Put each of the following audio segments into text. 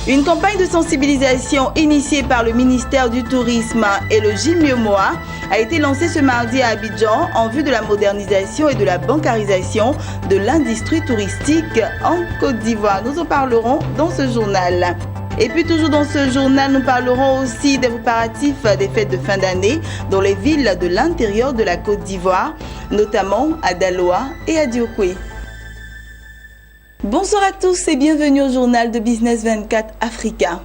Une campagne de sensibilisation initiée par le ministère du Tourisme et le JMIEMOA a été lancée ce mardi à Abidjan en vue de la modernisation et de la bancarisation de l'industrie touristique en Côte d'Ivoire. Nous en parlerons dans ce journal. Et puis toujours dans ce journal, nous parlerons aussi des préparatifs des fêtes de fin d'année dans les villes de l'intérieur de la Côte d'Ivoire, notamment à Daloa et à Diokwe. Bonsoir à tous et bienvenue au journal de Business 24 Africa.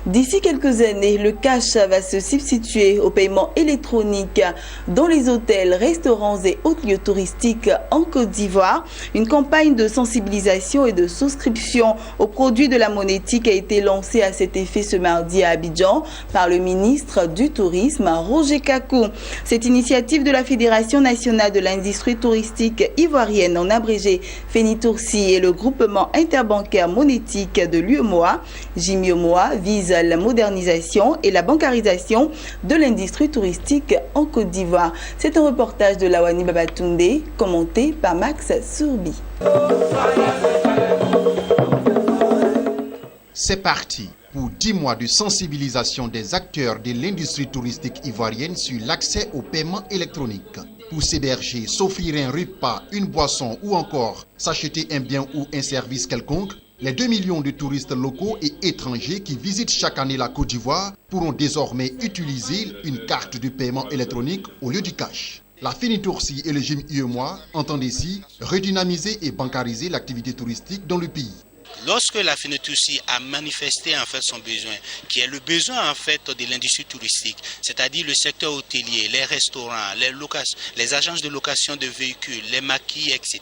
D'ici quelques années, le cash va se substituer au paiement électronique dans les hôtels, restaurants et autres lieux touristiques en Côte d'Ivoire. Une campagne de sensibilisation et de souscription aux produits de la monétique a été lancée à cet effet ce mardi à Abidjan par le ministre du Tourisme, Roger Kakou. Cette initiative de la Fédération nationale de l'industrie touristique ivoirienne, en abrégé FENITOURSI, et le groupement interbancaire monétique de l'UEMOA, JMIEMOA, vise la modernisation et la bancarisation de l'industrie touristique en Côte d'Ivoire. C'est un reportage de Lawani Babatunde, commenté par Max Sourbi. C'est parti pour 10 mois de sensibilisation des acteurs de l'industrie touristique ivoirienne sur l'accès au paiement électronique. Pour s'héberger, s'offrir un repas, une boisson ou encore s'acheter un bien ou un service quelconque, les 2 millions de touristes locaux et étrangers qui visitent chaque année la Côte d'Ivoire pourront désormais utiliser une carte de paiement électronique au lieu du cash. La FENITOURSI et le JMIEMOA entendent ici redynamiser et bancariser l'activité touristique dans le pays. Lorsque la FENITOURSI a manifesté en fait son besoin, qui est le besoin en fait de l'industrie touristique, c'est-à-dire le secteur hôtelier, les restaurants, les agences de location de véhicules, les maquis, etc.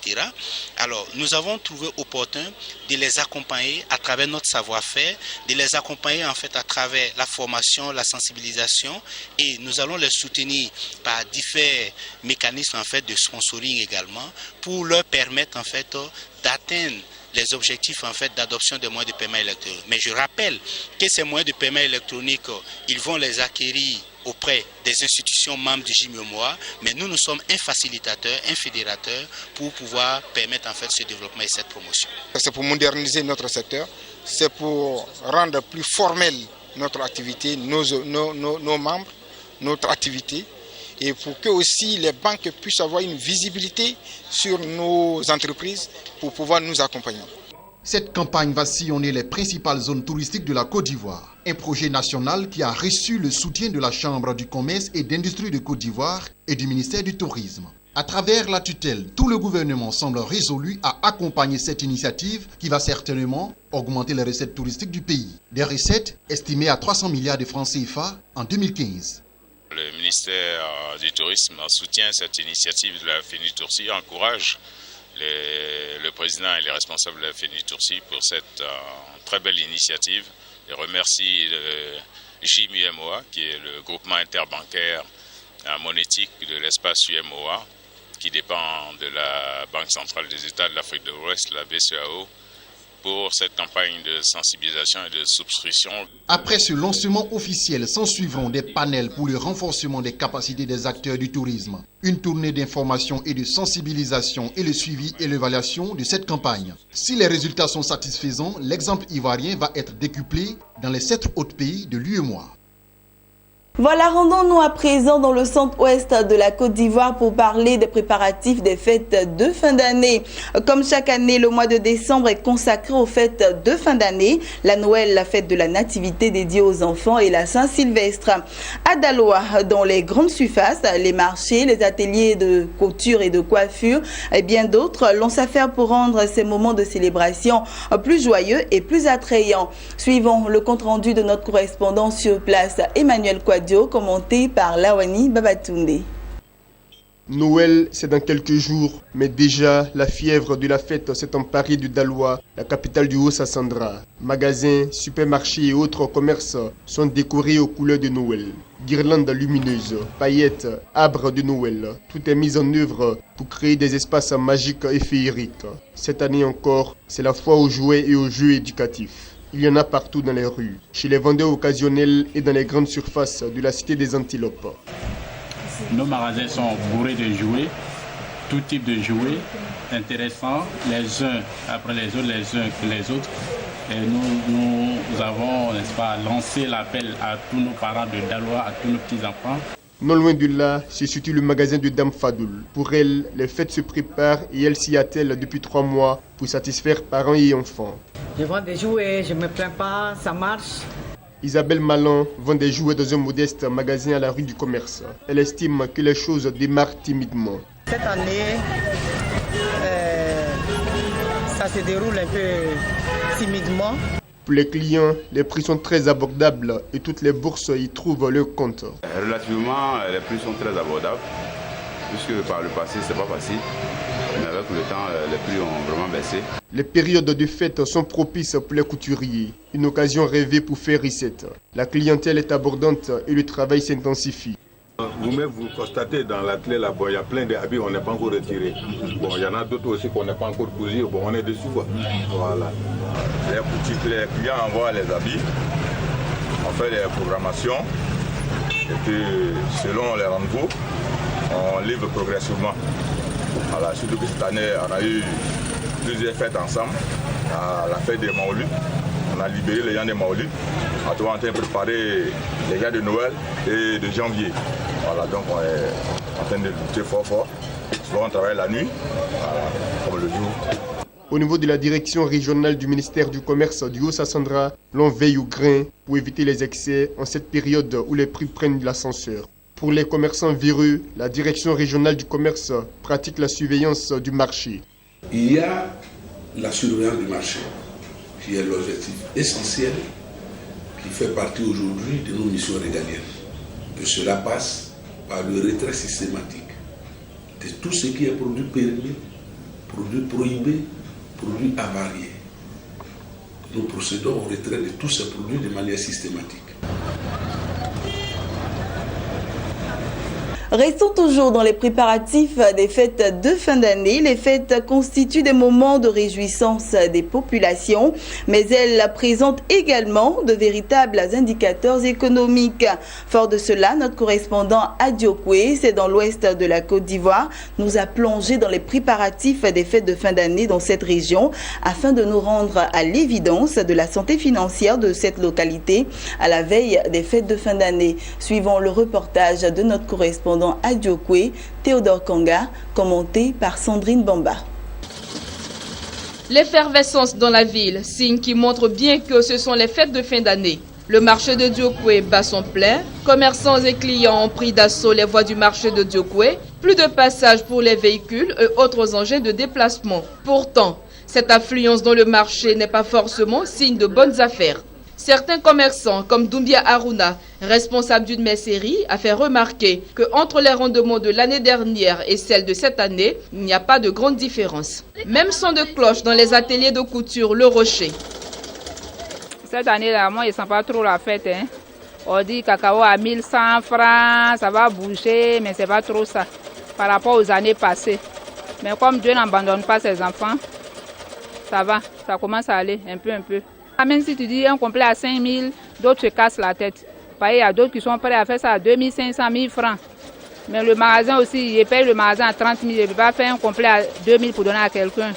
Alors nous avons trouvé opportun de les accompagner à travers notre savoir-faire, de les accompagner en fait à travers la formation, la sensibilisation, et nous allons les soutenir par différents mécanismes en fait de sponsoring également pour leur permettre en fait d'atteindre les objectifs en fait d'adoption des moyens de paiement électronique. Mais je rappelle que ces moyens de paiement électronique, ils vont les acquérir auprès des institutions membres du JMIEMOA, mais nous sommes un facilitateur, un fédérateur pour pouvoir permettre en fait ce développement et cette promotion. C'est pour moderniser notre secteur, c'est pour rendre plus formelle notre activité, nos membres, notre activité, et pour que aussi les banques puissent avoir une visibilité sur nos entreprises pour pouvoir nous accompagner. Cette campagne va sillonner les principales zones touristiques de la Côte d'Ivoire. Un projet national qui a reçu le soutien de la Chambre du commerce et d'industrie de Côte d'Ivoire et du ministère du Tourisme. À travers la tutelle, tout le gouvernement semble résolu à accompagner cette initiative qui va certainement augmenter les recettes touristiques du pays. Des recettes estimées à 300 milliards de francs CFA en 2015. Le ministère du Tourisme soutient cette initiative de la FENITOURSI, encourage le président et les responsables de la FENITOURSI pour cette très belle initiative et remercie le JMIEMOA, qui est le groupement interbancaire monétique de l'espace UEMOA, qui dépend de la Banque centrale des États de l'Afrique de l'Ouest, la BCEAO, pour cette campagne de sensibilisation et de souscription. Après ce lancement officiel, s'ensuivront des panels pour le renforcement des capacités des acteurs du tourisme. Une tournée d'information et de sensibilisation et le suivi et l'évaluation de cette campagne. Si les résultats sont satisfaisants, l'exemple ivoirien va être décuplé dans les 7 autres pays de l'UEMOA. Voilà, rendons-nous à présent dans le centre-ouest de la Côte d'Ivoire pour parler des préparatifs des fêtes de fin d'année. Comme chaque année, le mois de décembre est consacré aux fêtes de fin d'année. La Noël, la fête de la Nativité dédiée aux enfants, et la Saint-Sylvestre. À Daloa, dans les grandes surfaces, les marchés, les ateliers de couture et de coiffure et bien d'autres l'ont s'affaire pour rendre ces moments de célébration plus joyeux et plus attrayants. Suivons le compte-rendu de notre correspondant sur place, Emmanuel Kouadio, commenté par Lawani Babatunde. Noël, c'est dans quelques jours, mais déjà, la fièvre de la fête s'est emparée de Daloa, la capitale du Haut-Sassandra. Magasins, supermarchés et autres commerces sont décorés aux couleurs de Noël. Guirlandes lumineuses, paillettes, arbres de Noël, tout est mis en œuvre pour créer des espaces magiques et féeriques. Cette année encore, c'est la foi aux jouets et aux jeux éducatifs. Il y en a partout dans les rues, chez les vendeurs occasionnels et dans les grandes surfaces de la cité des Antilopes. Nos magasins sont bourrés de jouets, tout type de jouets, intéressants, les uns après les autres, Et nous avons, n'est-ce pas, lancé l'appel à tous nos parents de Daloa, à tous nos petits-enfants. Non loin de là, se situe le magasin de Dame Fadoul. Pour elle, les fêtes se préparent et elle s'y attelle depuis 3 mois pour satisfaire parents et enfants. Je vends des jouets, je ne me plains pas, ça marche. Isabelle Malan vend des jouets dans un modeste magasin à la rue du Commerce. Elle estime que les choses démarrent timidement. Cette année, ça se déroule un peu timidement. Pour les clients, les prix sont très abordables et toutes les bourses y trouvent leur compte. Relativement, les prix sont très abordables, puisque par le passé, c'est pas facile. Mais avec le temps, les prix ont vraiment baissé. Les périodes de fête sont propices pour les couturiers. Une occasion rêvée pour faire recette. La clientèle est abondante et le travail s'intensifie. Vous-même, vous constatez dans l'atelier là-bas, il y a plein d'habits qu'on n'est pas encore retirés. Bon, il y en a d'autres aussi qu'on n'est pas encore cousus. Bon, on est dessus quoi. Voilà. Les boutiques, les clients envoient les habits, on fait les programmations et puis selon les rendez-vous, on livre progressivement. Voilà, surtout que cette année, on a eu plusieurs fêtes ensemble. À la fête des Maolus, on a libéré les gens des Maolus. On est en train de préparer les gens de Noël et de janvier. Voilà, donc on est en train de lutter fort. Souvent on travaille la nuit, voilà, comme le jour. Au niveau de la direction régionale du ministère du Commerce du Haut-Sassandra, l'on veille au grain pour éviter les excès en cette période où les prix prennent de l'ascenseur. Pour les commerçants véreux, la direction régionale du commerce pratique la surveillance du marché. Il y a la surveillance du marché, qui est l'objectif essentiel, qui fait partie aujourd'hui de nos missions régaliennes. Et cela passe par le retrait systématique de tout ce qui est produit périmé, produit prohibé, produit avarié. Nous procédons au retrait de tous ces produits de manière systématique. Restons toujours dans les préparatifs des fêtes de fin d'année. Les fêtes constituent des moments de réjouissance des populations, mais elles présentent également de véritables indicateurs économiques. Fort de cela, notre correspondant à Diokwe, c'est dans l'ouest de la Côte d'Ivoire, nous a plongé dans les préparatifs des fêtes de fin d'année dans cette région afin de nous rendre à l'évidence de la santé financière de cette localité à la veille des fêtes de fin d'année. Suivons le reportage de notre correspondant à Diokwe, Théodore Kanga, commenté par Sandrine Bamba. L'effervescence dans la ville, signe qui montre bien que ce sont les fêtes de fin d'année. Le marché de Diokwe bat son plein. Commerçants et clients ont pris d'assaut les voies du marché de Diokwe. Plus de passage pour les véhicules et autres engins de déplacement. Pourtant, cette affluence dans le marché n'est pas forcément signe de bonnes affaires. Certains commerçants, comme Doumbia Aruna, responsable d'une mercerie, a fait remarquer qu'entre les rendements de l'année dernière et celles de cette année, il n'y a pas de grande différence. Même son de cloche dans les ateliers de couture Le Rocher. Cette année-là, moi, je ne sens pas trop la fête. On dit cacao à 1100 francs, ça va bouger, mais ce n'est pas trop ça par rapport aux années passées. Mais comme Dieu n'abandonne pas ses enfants, ça va, ça commence à aller un peu. Même si tu dis un complet à 5 000, d'autres se cassent la tête. Il y a d'autres qui sont prêts à faire ça à 2 500 000 francs. Mais le magasin aussi, il paye le magasin à 30 000. Il ne peut pas faire un complet à 2 000 pour donner à quelqu'un.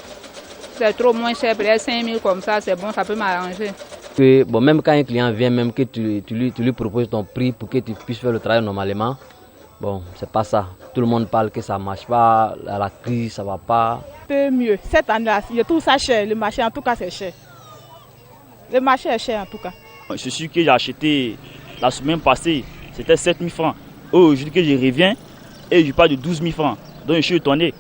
C'est trop moins cher. Peut-être 5 000 comme ça, c'est bon, ça peut m'arranger. Bon, même quand un client vient, même que tu lui proposes ton prix pour que tu puisses faire le travail normalement, bon, c'est pas ça. Tout le monde parle que ça ne marche pas, la crise, ça ne va pas. Un peu mieux. Cette année-là, je trouve ça cher. Le marché, en tout cas, c'est cher. Le marché est cher en tout cas. Je suis que j'ai acheté la semaine passée, c'était 7 000 francs. Aujourd'hui que je reviens et je parle de 12 000 francs. Donc je suis étonné.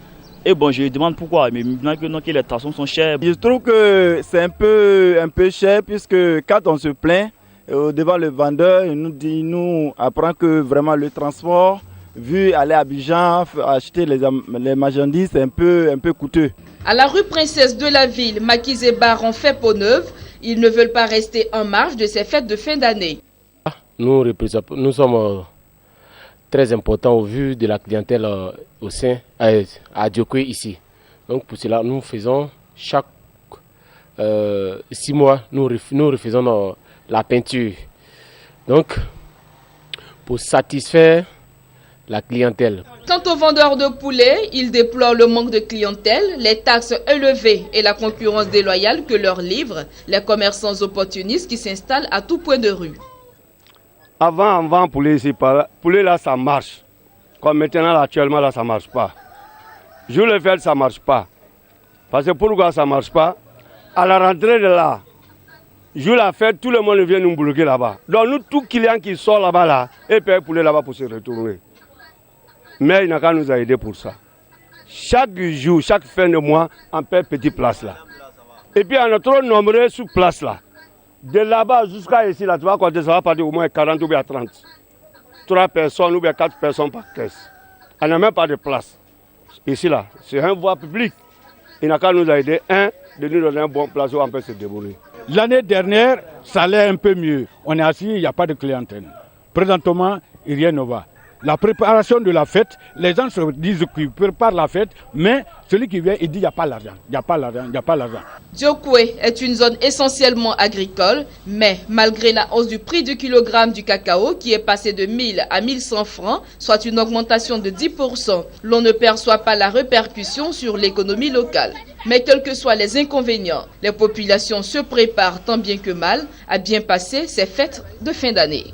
Et bon, je demande pourquoi. Mais maintenant que les traçons sont chers. Je trouve que c'est un peu cher puisque quand on se plaint, devant le vendeur, il nous apprend que vraiment le transport, vu aller à Abidjan, acheter les marchandises, c'est un peu coûteux. À la rue Princesse de la ville, Maquis et Bar ont fait peau neuve. Ils ne veulent pas rester en marge de ces fêtes de fin d'année. Nous sommes très importants au vu de la clientèle au sein à Diokwe ici. Donc pour cela, nous faisons chaque 6 mois, nous refaisons la peinture. Donc pour satisfaire la clientèle. Quant aux vendeurs de poulets, ils déplorent le manque de clientèle, les taxes élevées et la concurrence déloyale que leur livrent les commerçants opportunistes qui s'installent à tout point de rue. Avant, on vend poulet ici, poulet là ça marche. Comme maintenant, là, actuellement, là, ça ne marche pas. Je le fais, ça ne marche pas. Parce que pourquoi ça ne marche pas? À la rentrée de là, je la fête, tout le monde vient nous bloquer là-bas. Donc nous, tout client qui sort là-bas, là, et paye poulet là-bas pour se retourner. Mais il n'a qu'à nous aider pour ça. Chaque jour, chaque fin de mois, on paye petite place là. Et puis on est trop nombreux sur place là. De là-bas jusqu'à ici, là, tu vas compter, ça va partir au moins 40 ou bien 30. 3 personnes ou bien 4 personnes par caisse. On n'a même pas de place. Ici, là, c'est un voie public. Il n'a qu'à nous aider, de nous donner un bon place où on peut se débrouiller. L'année dernière, ça allait un peu mieux. On est assis, il n'y a pas de clientèle. Présentement, rien ne va. La préparation de la fête, les gens se disent qu'ils préparent la fête, mais celui qui vient, il dit qu'il n'y a pas l'argent, il n'y a pas l'argent, il n'y a pas l'argent. Diokwe est une zone essentiellement agricole, mais malgré la hausse du prix du kilogramme du cacao qui est passé de 1000 à 1100 francs, soit une augmentation de 10%, l'on ne perçoit pas la répercussion sur l'économie locale. Mais quels que soient les inconvénients, les populations se préparent tant bien que mal à bien passer ces fêtes de fin d'année.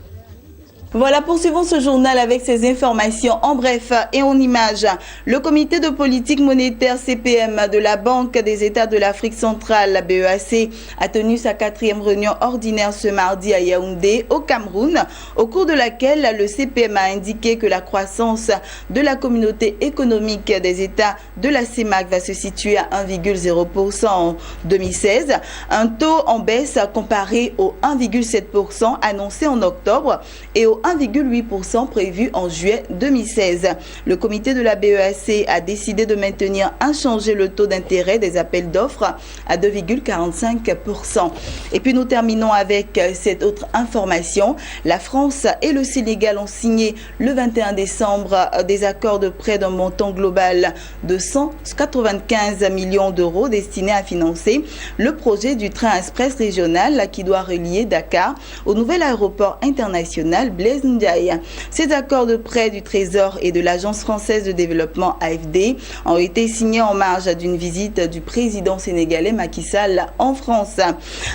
Voilà, poursuivons ce journal avec ces informations en bref et en images. Le comité de politique monétaire CPM de la Banque des États de l'Afrique centrale, la BEAC, a tenu sa 4e réunion ordinaire ce mardi à Yaoundé, au Cameroun, au cours de laquelle le CPM a indiqué que la croissance de la communauté économique des États de la CEMAC va se situer à 1,0% en 2016, un taux en baisse comparé au 1,7% annoncé en octobre et au 1,8% prévu en juillet 2016. Le comité de la BEAC a décidé de maintenir inchangé le taux d'intérêt des appels d'offres à 2,45%. Et puis nous terminons avec cette autre information. La France et le Sénégal ont signé le 21 décembre des accords de prêt d'un montant global de 195 millions d'euros destinés à financer le projet du train express régional qui doit relier Dakar au nouvel aéroport international Blaise Ndiaye. Ces accords de prêt du Trésor et de l'Agence française de développement AFD ont été signés en marge d'une visite du président sénégalais Macky Sall en France.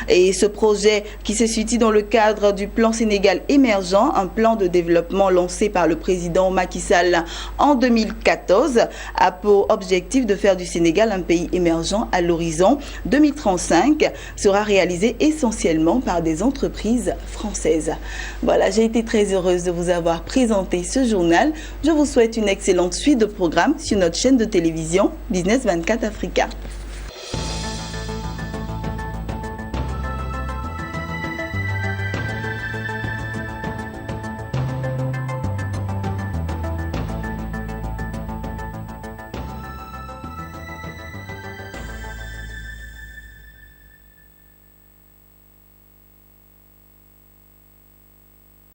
Et ce projet qui se situe dans le cadre du plan Sénégal émergent, un plan de développement lancé par le président Macky Sall en 2014, a pour objectif de faire du Sénégal un pays émergent à l'horizon 2035, sera réalisé essentiellement par des entreprises françaises. Voilà, j'ai été très heureuse de vous avoir présenté ce journal. Je vous souhaite une excellente suite de programmes sur notre chaîne de télévision Business 24 Africa.